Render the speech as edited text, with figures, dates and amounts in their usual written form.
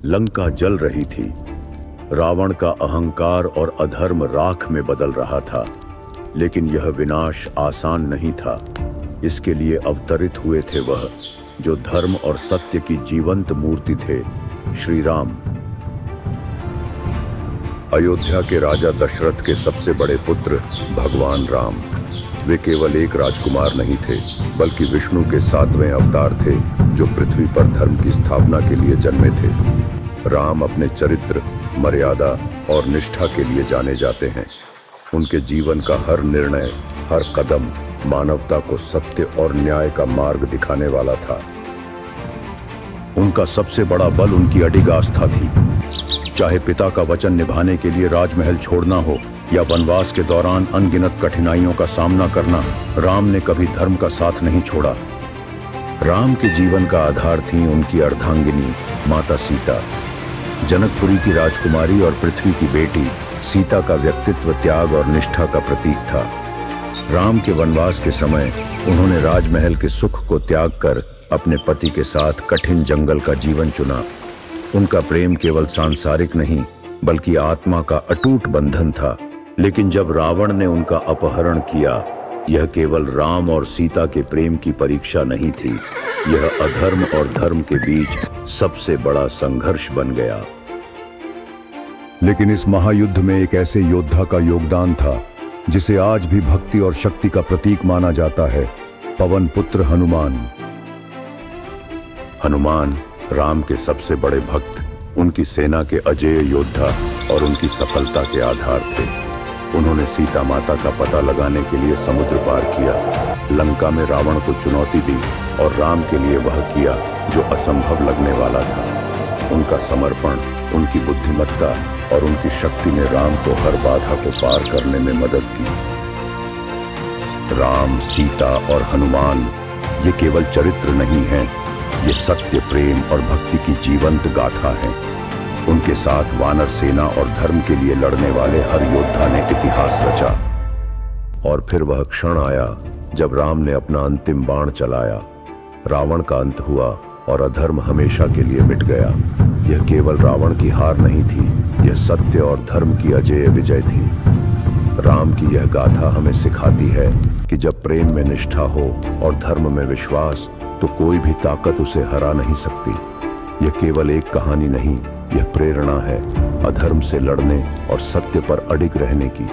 लंका जल रही थी। रावण का अहंकार और अधर्म राख में बदल रहा था, लेकिन यह विनाश आसान नहीं था। इसके लिए अवतरित हुए थे वह जो धर्म और सत्य की जीवंत मूर्ति थे, श्री राम। अयोध्या के राजा दशरथ के सबसे बड़े पुत्र भगवान राम, वे केवल एक राजकुमार नहीं थे, बल्कि विष्णु के 7वें अवतार थे जो पृथ्वी पर धर्म की स्थापना के लिए जन्मे थे। राम अपने चरित्र, मर्यादा और निष्ठा के लिए जाने जाते हैं। उनके जीवन का हर निर्णय, हर कदम मानवता को सत्य और न्याय का मार्ग दिखाने वाला था। उनका सबसे बड़ा बल उनकी अडिग आस्था थी। चाहे पिता का वचन निभाने के लिए राजमहल छोड़ना हो या वनवास के दौरान अनगिनत कठिनाइयों का सामना करना, राम ने कभी धर्म का साथ नहीं छोड़ा। राम के जीवन का आधार थी उनकी अर्धांगिनी माता सीता। जनकपुरी की राजकुमारी और पृथ्वी की बेटी सीता का व्यक्तित्व त्याग और निष्ठा का प्रतीक था। राम के वनवास के समय उन्होंने राजमहल के सुख को त्याग कर अपने पति के साथ कठिन जंगल का जीवन चुना। उनका प्रेम केवल सांसारिक नहीं, बल्कि आत्मा का अटूट बंधन था। लेकिन जब रावण ने उनका अपहरण किया, यह केवल राम और सीता के प्रेम की परीक्षा नहीं थी, यह अधर्म और धर्म के बीच सबसे बड़ा संघर्ष बन गया। लेकिन इस महायुद्ध में एक ऐसे योद्धा का योगदान था जिसे आज भी भक्ति और शक्ति का प्रतीक माना जाता है, पवन पुत्र हनुमान। हनुमान राम के सबसे बड़े भक्त, उनकी सेना के अजेय योद्धा और उनकी सफलता के आधार थे। उन्होंने सीता माता का पता लगाने के लिए समुद्र पार किया, लंका में रावण को चुनौती दी और राम के लिए वह किया जो असंभव लगने वाला था। उनका समर्पण, उनकी बुद्धिमत्ता और उनकी शक्ति ने राम को हर बाधा को पार करने में मदद की। राम, सीता और हनुमान ये केवल चरित्र नहीं हैं, ये सत्य, प्रेम और भक्ति की जीवंत गाथा है। उनके साथ वानर सेना और धर्म के लिए लड़ने वाले हर योद्धा ने इतिहास रचा। और फिर वह क्षण आया जब राम ने अपना अंतिम बाण चलाया। रावण का अंत हुआ और अधर्म हमेशा के लिए मिट गया। यह केवल रावण की हार नहीं थी, यह सत्य और धर्म की अजेय विजय थी। राम की यह गाथा हमें सिखाती है कि जब प्रेम में निष्ठा हो और धर्म में विश्वास, तो कोई भी ताकत उसे हरा नहीं सकती। यह केवल एक कहानी नहीं, यह प्रेरणा है अधर्म से लड़ने और सत्य पर अडिग रहने की।